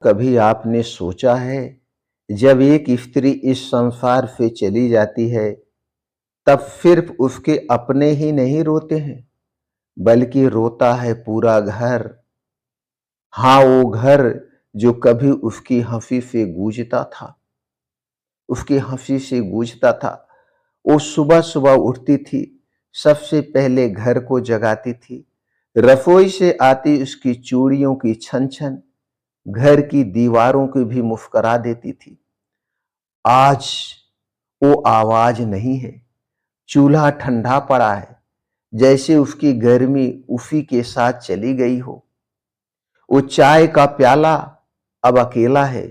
कभी आपने सोचा है जब एक स्त्री इस संसार से चली जाती है तब सिर्फ उसके अपने ही नहीं रोते हैं बल्कि रोता है पूरा घर। हाँ, वो घर जो कभी उसकी हंसी से गूंजता था, उसकी हंसी से गूंजता था। वो सुबह सुबह उठती थी, सबसे पहले घर को जगाती थी। रसोई से आती उसकी चूड़ियों की छन छन घर की दीवारों को भी मुस्करा देती थी। आज वो आवाज नहीं है, चूल्हा ठंडा पड़ा है, जैसे उसकी गर्मी उसी के साथ चली गई हो। वो चाय का प्याला अब अकेला है।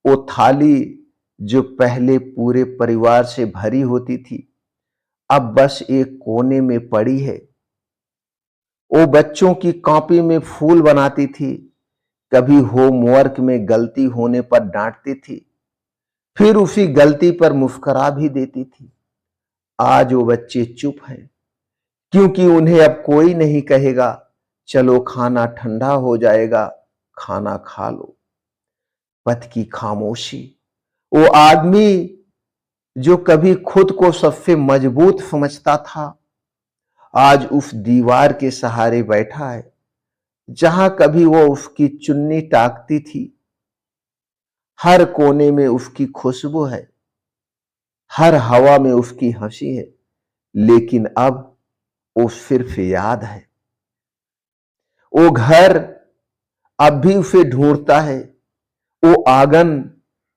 वो थाली जो पहले पूरे परिवार से भरी होती थी अब बस एक कोने में पड़ी है। वो बच्चों की कॉपी में फूल बनाती थी, कभी होमवर्क में गलती होने पर डांटती थी, फिर उसी गलती पर मुस्कुरा भी देती थी। आज वो बच्चे चुप हैं क्योंकि उन्हें अब कोई नहीं कहेगा चलो खाना ठंडा हो जाएगा, खाना खा लो। पथ की खामोशी, वो आदमी जो कभी खुद को सबसे मजबूत समझता था आज उस दीवार के सहारे बैठा है जहां कभी वो उसकी चुन्नी टाकती थी। हर कोने में उसकी खुशबू है, हर हवा में उसकी हंसी है, लेकिन अब वो सिर्फ याद है। वो घर अब भी उसे ढूंढता है, वो आंगन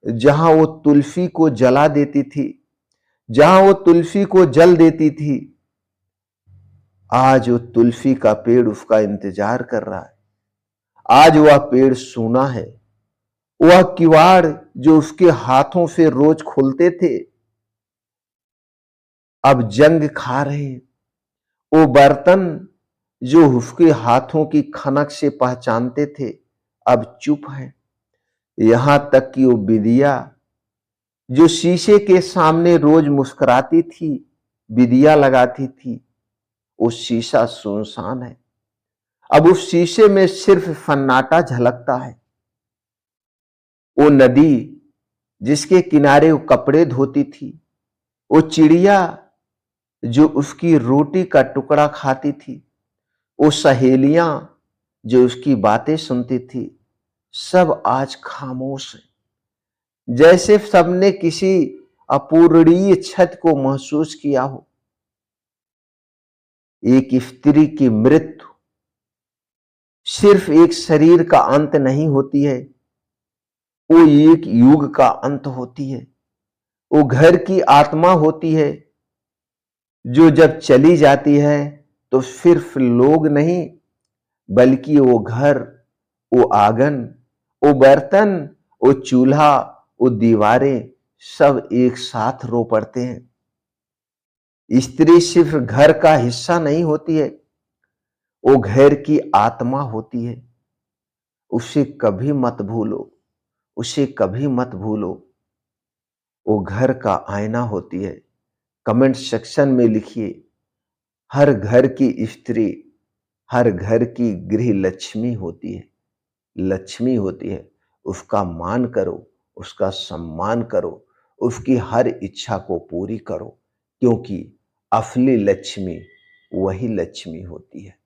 जहां वो तुलसी को जला देती थी, जहां वो तुलसी को जल देती थी, आज वो तुलसी का पेड़ उसका इंतजार कर रहा है। आज वह पेड़ सूना है। वह किवाड़ जो उसके हाथों से रोज खुलते थे अब जंग खा रहे हैं। वो बर्तन जो उसके हाथों की खनक से पहचानते थे अब चुप है। यहां तक कि वो बिदिया जो शीशे के सामने रोज मुस्कुराती थी, बिदिया लगाती थी, वो शीशा सुनसान है। अब उस शीशे में सिर्फ सन्नाटा झलकता है। वो नदी जिसके किनारे वो कपड़े धोती थी, वो चिड़िया जो उसकी रोटी का टुकड़ा खाती थी, वो सहेलियां जो उसकी बातें सुनती थी, सब आज खामोश है। जैसे सबने किसी अपूरणीय क्षत को महसूस किया हो। एक स्त्री की मृत्यु सिर्फ एक शरीर का अंत नहीं होती है, वो एक युग का अंत होती है। वो घर की आत्मा होती है जो जब चली जाती है तो सिर्फ लोग नहीं बल्कि वो घर, वो आंगन, वो बर्तन, वो चूल्हा, वो दीवारें सब एक साथ रो पड़ते हैं। स्त्री सिर्फ घर का हिस्सा नहीं होती है, वो घर की आत्मा होती है। उसे कभी मत भूलो, उसे कभी मत भूलो। वो घर का आईना होती है। कमेंट सेक्शन में लिखिए, हर घर की स्त्री, हर घर की गृह लक्ष्मी होती है, लक्ष्मी होती है। उसका मान करो, उसका सम्मान करो, उसकी हर इच्छा को पूरी करो, क्योंकि असली लक्ष्मी वही लक्ष्मी होती है।